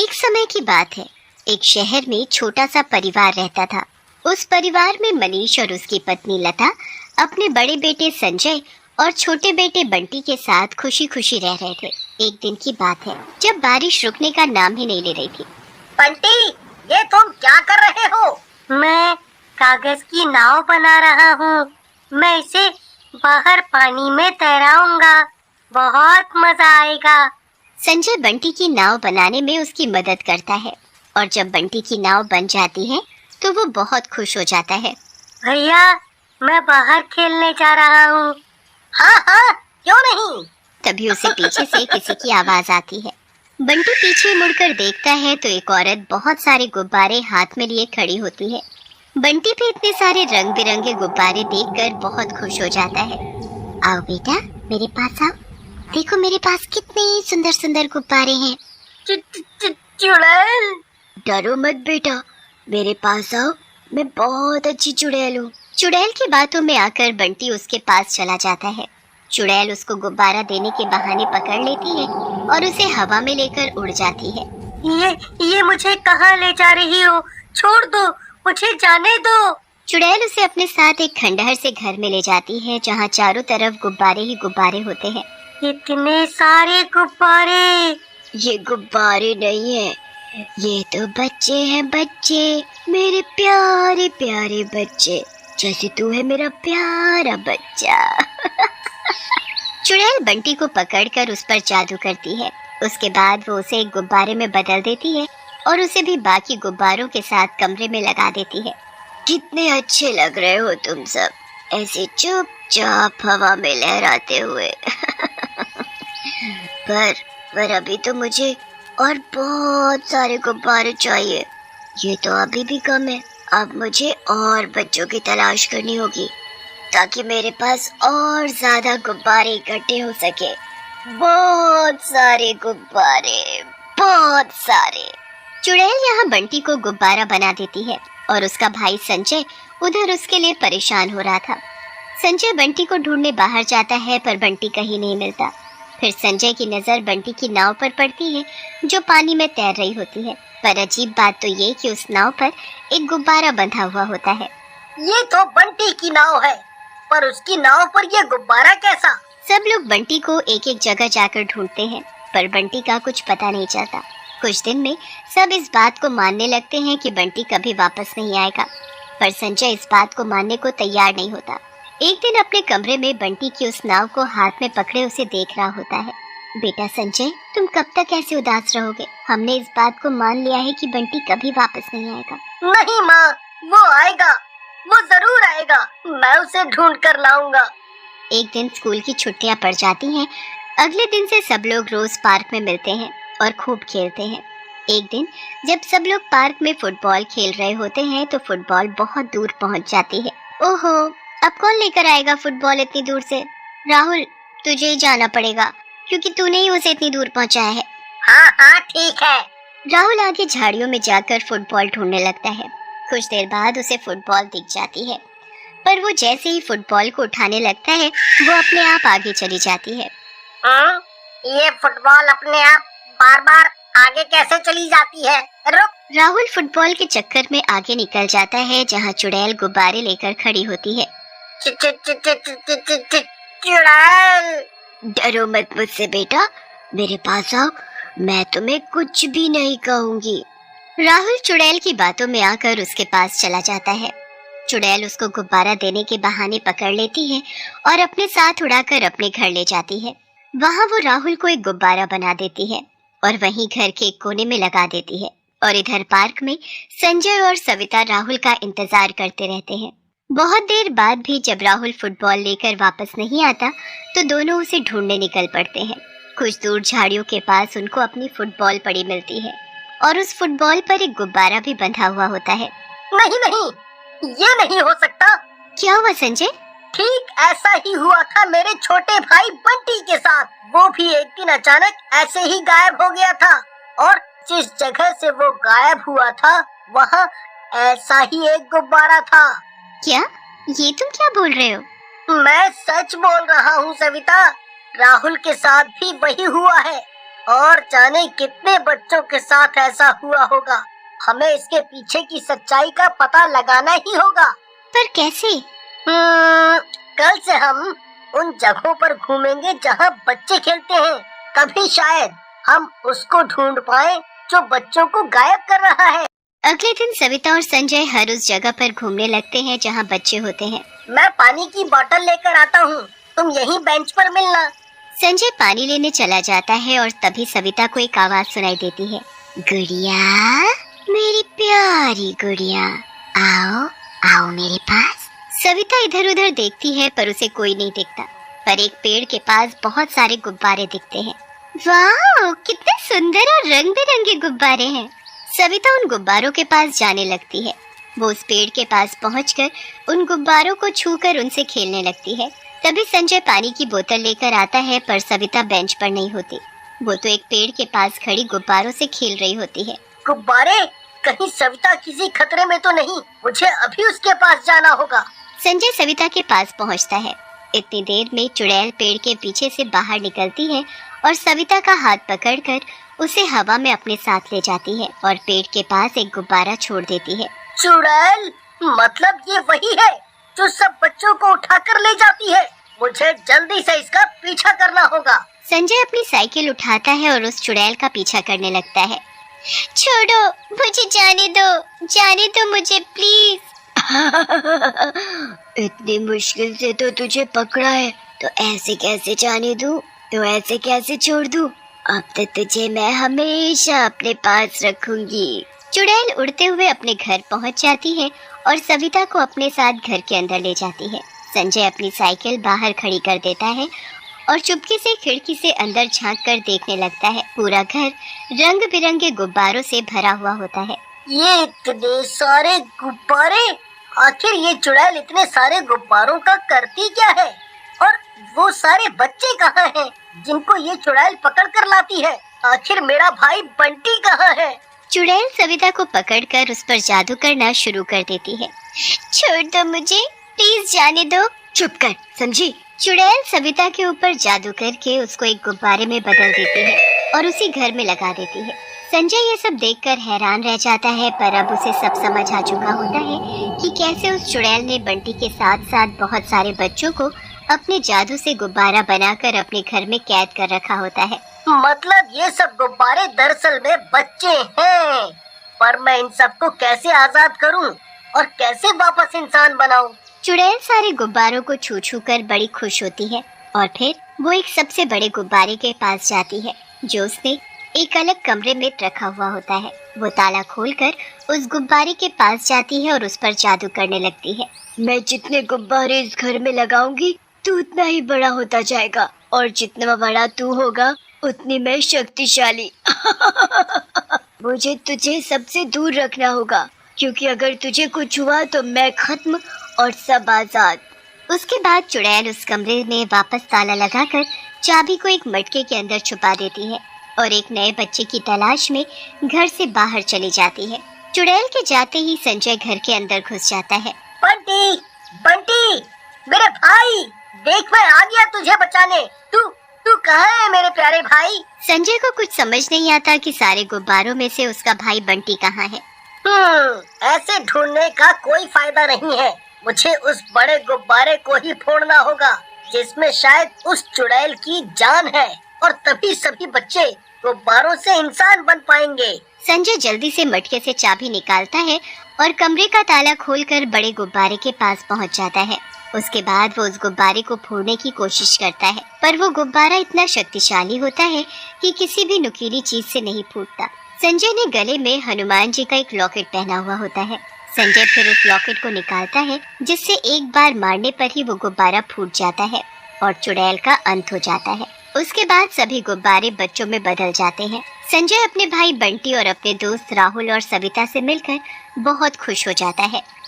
एक समय की बात है। एक शहर में छोटा सा परिवार रहता था। उस परिवार में मनीष और उसकी पत्नी लता अपने बड़े बेटे संजय और छोटे बेटे बंटी के साथ खुशी खुशी रह रहे थे। एक दिन की बात है जब बारिश रुकने का नाम ही नहीं ले रही थी। बंटी, ये तुम क्या कर रहे हो? मैं कागज की नाव बना रहा हूँ। मैं इसे बाहर पानी में तैराऊंगा। बहुत मजा आएगा। संजय बंटी की नाव बनाने में उसकी मदद करता है और जब बंटी की नाव बन जाती है तो वो बहुत खुश हो जाता है। भैया, मैं बाहर खेलने जा रहा हूँ। हाँ हाँ, क्यों नहीं। तभी उसे पीछे से किसी की आवाज आती है। बंटी पीछे मुड़कर देखता है तो एक औरत बहुत सारे गुब्बारे हाथ में लिए खड़ी होती है। बंटी भी इतने सारे रंग बिरंगे गुब्बारे देखकर बहुत खुश हो जाता है। आओ बेटा, मेरे पास आओ। देखो मेरे पास कितने सुंदर सुंदर गुब्बारे हैं। चुड़ैल, डरो मत बेटा, मेरे पास आओ। मैं बहुत अच्छी चुड़ैल हूँ। चुड़ैल की बातों में आकर बंटी उसके पास चला जाता है। चुड़ैल उसको गुब्बारा देने के बहाने पकड़ लेती है और उसे हवा में लेकर उड़ जाती है। ये मुझे कहाँ ले जा रही हो? छोड़ दो, मुझे जाने दो। चुड़ैल उसे अपने साथ एक खंडहर से घर में ले जाती है जहाँ चारों तरफ गुब्बारे ही गुब्बारे होते हैं। इतने सारे गुब्बारे। ये गुब्बारे नहीं है, ये तो बच्चे हैं, बच्चे, मेरे प्यारे प्यारे बच्चे, जैसे तू है मेरा प्यारा बच्चा। चुड़ैल बंटी को पकड़कर उस पर जादू करती है। उसके बाद वो उसे एक गुब्बारे में बदल देती है और उसे भी बाकी गुब्बारों के साथ कमरे में लगा देती है। कितने अच्छे लग रहे हो तुम सब, ऐसे चुपचाप हवा में लहराते हुए। पर अभी तो मुझे और बहुत सारे गुब्बारे चाहिए। ये तो अभी भी कम है। अब मुझे और बच्चों की तलाश करनी होगी ताकि मेरे पास और ज्यादा गुब्बारे इकट्ठे हो सके। बहुत सारे गुब्बारे, बहुत सारे। चुड़ैल यहाँ बंटी को गुब्बारा बना देती है और उसका भाई संजय उधर उसके लिए परेशान हो रहा था। संजय बंटी को ढूंढने बाहर जाता है पर बंटी कहीं नहीं मिलता। फिर संजय की नजर बंटी की नाव पर पड़ती है जो पानी में तैर रही होती है। पर अजीब बात तो ये कि उस नाव पर एक गुब्बारा बंधा हुआ होता है। ये तो बंटी की नाव है, पर उसकी नाव पर ये गुब्बारा कैसा? सब लोग बंटी को एक एक जगह जाकर ढूंढते हैं पर बंटी का कुछ पता नहीं चलता। कुछ दिन में सब इस बात को मानने लगते हैं कि बंटी कभी वापस नहीं आएगा, पर संजय इस बात को मानने को तैयार नहीं होता। एक दिन अपने कमरे में बंटी की उस नाव को हाथ में पकड़े उसे देख रहा होता है। बेटा संजय, तुम कब तक ऐसे उदास रहोगे? हमने इस बात को मान लिया है कि बंटी कभी वापस नहीं आएगा। नहीं माँ, वो आएगा, वो जरूर आएगा। मैं उसे ढूंढ कर लाऊंगा। एक दिन स्कूल की छुट्टियां पड़ जाती हैं। अगले दिन से सब लोग रोज पार्क में मिलते हैं और खूब खेलते हैं। एक दिन जब सब लोग पार्क में फुटबॉल खेल रहे होते हैं तो फुटबॉल बहुत दूर पहुंच जाती है। ओहो, अब कौन लेकर आएगा फुटबॉल इतनी दूर से? राहुल, तुझे ही जाना पड़ेगा क्योंकि तूने ही उसे इतनी दूर पहुंचाया है। हाँ हाँ ठीक है। राहुल आगे झाड़ियों में जाकर फुटबॉल ढूंढने लगता है। कुछ देर बाद उसे फुटबॉल दिख जाती है, पर वो जैसे ही फुटबॉल को उठाने लगता है वो अपने आप आगे चली जाती है। ये फुटबॉल अपने आप बार बार आगे कैसे चली जाती है? रुक। राहुल फुटबॉल के चक्कर में आगे निकल जाता है जहाँ चुड़ैल गुब्बारे लेकर खड़ी होती है। चुड़ैल, डरो मत मुझसे बेटा, मेरे पास आओ, मैं तुम्हें कुछ भी नहीं कहूंगी। राहुल चुड़ैल की बातों में आकर उसके पास चला जाता है। चुड़ैल उसको गुब्बारा देने के बहाने पकड़ लेती है और अपने साथ उड़ाकर अपने घर ले जाती है। वहाँ वो राहुल को एक गुब्बारा बना देती है और वहीं घर के एक कोने में लगा देती है। और इधर पार्क में संजय और सविता राहुल का इंतजार करते रहते हैं। बहुत देर बाद भी जब राहुल फुटबॉल लेकर वापस नहीं आता तो दोनों उसे ढूंढने निकल पड़ते हैं। कुछ दूर झाड़ियों के पास उनको अपनी फुटबॉल पड़ी मिलती है और उस फुटबॉल पर एक गुब्बारा भी बंधा हुआ होता है। नहीं नहीं, ये नहीं हो सकता। क्या हुआ संजय? ठीक ऐसा ही हुआ था मेरे छोटे भाई बंटी के साथ। वो भी एक दिन अचानक ऐसे ही गायब हो गया था और जिस जगह से वो गायब हुआ था वहाँ ऐसा ही एक गुब्बारा था। क्या? ये तुम क्या बोल रहे हो? मैं सच बोल रहा हूँ सविता, राहुल के साथ भी वही हुआ है। और जाने कितने बच्चों के साथ ऐसा हुआ होगा। हमें इसके पीछे की सच्चाई का पता लगाना ही होगा। पर कैसे? कल से हम उन जगहों पर घूमेंगे जहाँ बच्चे खेलते हैं। तभी शायद हम उसको ढूंढ पाए जो बच्चों को गायब कर रहा है। अगले दिन सविता और संजय हर उस जगह पर घूमने लगते हैं जहाँ बच्चे होते हैं। मैं पानी की बोतल लेकर आता हूँ, तुम यहीं बेंच पर मिलना। संजय पानी लेने चला जाता है और तभी सविता को एक आवाज सुनाई देती है। गुड़िया, मेरी प्यारी गुड़िया, आओ आओ मेरे पास। सविता इधर उधर देखती है पर उसे कोई नहीं दिखता, पर एक पेड़ के पास बहुत सारे गुब्बारे दिखते हैं। वाह, कितने सुंदर और रंग बिरंगे गुब्बारे हैं। सविता उन गुब्बारों के पास जाने लगती है। वो उस पेड़ के पास पहुंचकर उन गुब्बारों को छूकर उनसे खेलने लगती है। तभी संजय पानी की बोतल लेकर आता है पर सविता बेंच पर नहीं होती। वो तो एक पेड़ के पास खड़ी गुब्बारों से खेल रही होती है। गुब्बारे, कहीं सविता किसी खतरे में तो नहीं? मुझे अभी उसके पास जाना होगा। संजय सविता के पास पहुंचता है। इतनी देर में चुड़ैल पेड़ के पीछे से बाहर निकलती है और सविता का हाथ पकड़कर उसे हवा में अपने साथ ले जाती है और पेड़ के पास एक गुब्बारा छोड़ देती है। चुड़ैल, मतलब ये वही है जो सब बच्चों को उठाकर ले जाती है। मुझे जल्दी से इसका पीछा करना होगा। संजय अपनी साइकिल उठाता है और उस चुड़ैल का पीछा करने लगता है। छोड़ो, मुझे जाने दो मुझे प्लीज। इतनी मुश्किल से तो तुझे पकड़ा है, तो ऐसे कैसे जाने दूं? तो ऐसे कैसे छोड़ दूं? अब तो तुझे मैं हमेशा अपने पास रखूंगी। चुड़ैल उड़ते हुए अपने घर पहुंच जाती है और सविता को अपने साथ घर के अंदर ले जाती है। संजय अपनी साइकिल बाहर खड़ी कर देता है और चुपके से खिड़की से अंदर झांक कर देखने लगता है। पूरा घर रंग बिरंगे गुब्बारों से भरा हुआ होता है। ये इतने सारे गुब्बारे, आखिर ये चुड़ैल इतने सारे गुब्बारों का करती क्या है? और वो सारे बच्चे कहाँ हैं जिनको ये चुड़ैल पकड़ कर लाती है? आखिर मेरा भाई बंटी कहाँ है? चुड़ैल सविता को पकड़कर उस पर जादू करना शुरू कर देती है। छोड़ दो मुझे, प्लीज जाने दो। चुप कर, समझी? चुड़ैल सविता के ऊपर जादू करके उसको एक गुब्बारे में बदल देती है और उसी घर में लगा देती है। संजय ये सब देखकर हैरान रह जाता है, पर अब उसे सब समझ आ चुका होता है कि कैसे उस चुड़ैल ने बंटी के साथ साथ बहुत सारे बच्चों को अपने जादू से गुब्बारा बनाकर अपने घर में कैद कर रखा होता है। मतलब ये सब गुब्बारे दरअसल में बच्चे हैं, पर मैं इन सबको कैसे आजाद करूं और कैसे वापस इंसान बनाऊं? चुड़ैल सारे गुब्बारों को छू छू कर बड़ी खुश होती है और फिर वो एक सबसे बड़े गुब्बारे के पास जाती है जो उसने एक अलग कमरे में रखा हुआ होता है। वो ताला खोलकर उस गुब्बारे के पास जाती है और उस पर जादू करने लगती है। मैं जितने गुब्बारे इस घर में लगाऊंगी तू उतना ही बड़ा होता जाएगा, और जितना बड़ा तू होगा उतनी मैं शक्तिशाली। मुझे तुझे सबसे दूर रखना होगा, क्योंकि अगर तुझे कुछ हुआ तो मैं खत्म और सब आजाद। उसके बाद चुड़ैल उस कमरे में वापस ताला लगाकर चाबी को एक मटके के अंदर छुपा देती है और एक नए बच्चे की तलाश में घर से बाहर चली जाती है। चुड़ैल के जाते ही संजय घर के अंदर घुस जाता है। बंटी, बंटी, मेरे भाई, देख मैं आ गया तुझे बचाने। तू कहाँ है मेरे प्यारे भाई? संजय को कुछ समझ नहीं आता कि सारे गुब्बारों में से उसका भाई बंटी कहाँ है। ऐसे ढूंढने का कोई फायदा नहीं है। मुझे उस बड़े गुब्बारे को ही फोड़ना होगा जिसमें शायद उस चुड़ैल की जान है, और तभी सभी बच्चे गुब्बारों से इंसान बन पाएंगे। संजय जल्दी से मटके से चाबी निकालता है और कमरे का ताला खोलकर बड़े गुब्बारे के पास पहुंच जाता है। उसके बाद वो उस गुब्बारे को फोड़ने की कोशिश करता है, पर वो गुब्बारा इतना शक्तिशाली होता है कि किसी भी नुकीली चीज से नहीं फूटता। संजय ने गले में हनुमान जी का एक लॉकेट पहना हुआ होता है। संजय फिर उस लॉकेट को निकालता है जिससे एक बार मारने पर ही वो गुब्बारा फूट जाता है और चुड़ैल का अंत हो जाता है। उसके बाद सभी गुब्बारे बच्चों में बदल जाते हैं। संजय अपने भाई बंटी और अपने दोस्त राहुल और सविता से मिलकर बहुत खुश हो जाता है।